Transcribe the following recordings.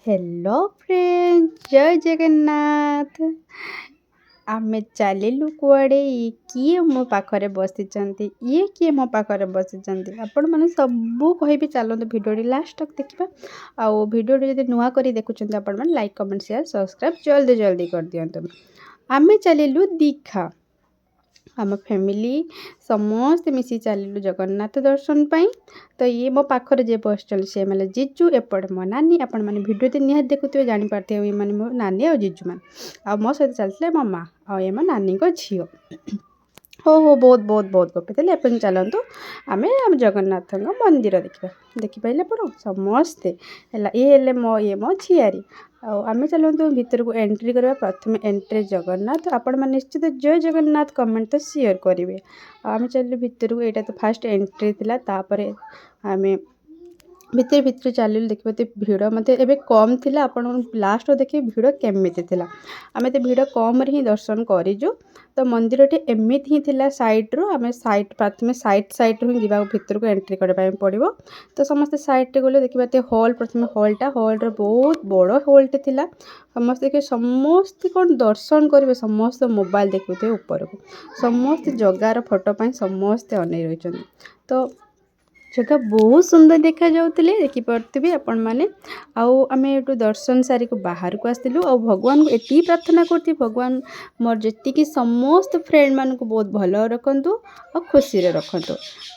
Hello friend, जय जगन्नाथ। आमे चलिलु कुआड़े किए मो पाखरे बसिचंती ये किए मो पाखरे बसिचंती आपण माने सबू कहबी चलते भिडियो लास्ट तक देखा। आउ भिडियो जब नुआ करी देखुं आपण मैंने लाइक कमेंट शेयर सब्सक्राइब जल्दी जल्दी कर दियंतु। आमे चलिलु दीघा आम फैमिली समस्त मिसी चलिलु जगन्नाथ दर्शन पाई। तो ये मो पाखरे जे बस चल सी मतलब जीजू एपट मो नानी आपण मैंने भिडियो निहात देखुए जापारे ये मैंने मो नानी और जीजू मान आ मो सहित चलते मो माँ आ ये मो नानी को झील। हो बहुत बहुत बहुत गपी अपन चलतु आम आम जगन्नाथ मंदिर देखा देखिपारे पड़ समस्ते ये मो झीआरी आम चलतु भितर को एंट्री करवा। प्रथम एंट्री जगन्नाथ आपण मैंने निश्चित जय जगन्नाथ कमेंट तो शेयर करेंगे। आम चल भितर को यहाँ तो फास्ट एंट्री थिला तापरे आम भितर भितर चलिलु देखिए भिड़ मत एवं कम थी आपण लास्ट देखिए भिड़ केमी आम तो भिड़ कम ही दर्शन करूँ। तो मंदिर टी एमती ही थिला साइड्रु आम सैड प्रथम सैड रु ही भितर को एंट्री करने पड़ो। तो समस्ते सैड्रे गले देखिए हॉल प्रथम हॉलटा हॉल्र बहुत बड़ हॉलटे थिला समस्ते देखिए समस्ते कौन दर्शन करेंगे समस्त मोबाइल देखुए ऊपर को समस्त जगार फोटो समस्ते अनै रही। तो जगह बहुत सुंदर देखा जाऊे देखिपे आपण मैंने आम ये दर्शन सारी को बाहर को आसलु और भगवान को एति प्रार्थना करती भगवान मोर जी समस्त फ्रेंड मान को बहुत भल रखु और खुशी रखु।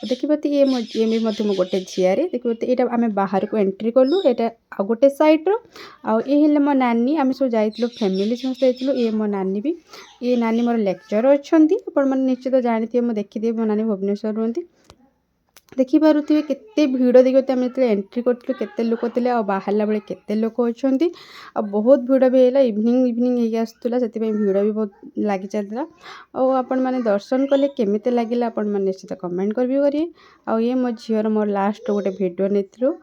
देखिए ये मो गोटे झीआरी देखिए यहाँ आम बाहर को एंट्री कलु यहाँ आ गोटे सैड्र ये मो नानी आम सब जाइलु फैमिली समस्त जाइलु ये मो नानी भी ये नानी मोर लेक्चर अच्छा मैंने निश्चित जानते मुझे देखिए मो नानी भुवनेश्वर रुहति देखिपे केते भिड़ देखिए आम जो एंट्री करूँ केते लोक थे बाहर बेले केते लोक अच्छा बहुत भिड़ भी है इवनिंग इवनिंग आसूला से भिड़ भी बहुत लगी चलता। आपण मैंने दर्शन कले केमी लगे आपण मैंने निश्चित कमेंट करेंगे। ये मो झीर मोर लास्ट गोटे भिडियो नहीं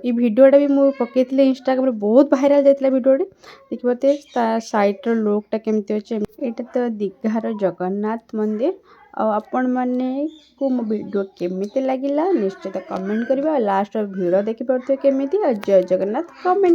ये भिडियोटा भी मुझे पकई इंस्टाग्राम बहुत भाइराल जाता भिडियो देखिए सैड्र लुकटा केमती अच्छे यहाँ तो दीघार जगन्नाथ मंदिर आपण मैंने को मो वीडियो केमी लगे निश्चित कमेंट करेंगे। लास्ट भिड़ देखिपे केमी जय जगन्नाथ कमेंट।